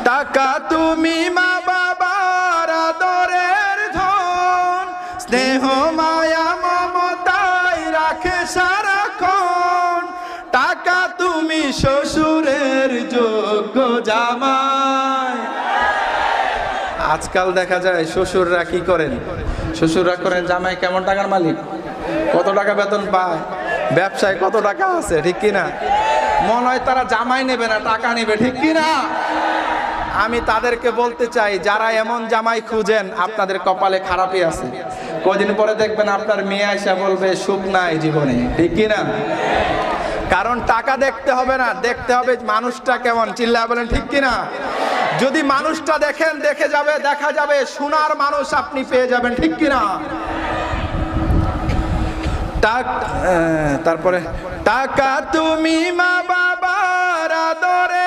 টাকা তুমি মা বাবার আদরের ধন, স্নেহ মায়া মমতায় রাখে সারাক্ষণ। টাকা তুমি শ্বশুরের যোগ্য জামাই। আজকাল দেখা যায় শ্বশুররা কি করেন, শ্বশুররা করেন জামাই কেমন টাকার মালিক, কত টাকা বেতন পায়, ব্যবসায় কত টাকা আছে, ঠিক কিনা? মনে হয় তারা জামাই নেবে না, টাকা নেবে, ঠিক কিনা? আমি তাদেরকে বলতে চাই, যারা এমন জামাই খুঁজেন আপনাদের কপালে খারাপই আছে। কদিন পরে দেখবেন আপনার মেয়ে আইসা বলবে সুখ নাই জীবনে, ঠিক কিনা? কারণ টাকা দেখতে হবে না, দেখতে হবে মানুষটা কেমন। চিল্লায় বলেন ঠিক কিনা? যদি মানুষটা দেখেন, দেখা যাবে সোনার মানুষ আপনি পেয়ে যাবেন, ঠিক কিনা? তারপরে টাকা তুমি মা বাবার আদরে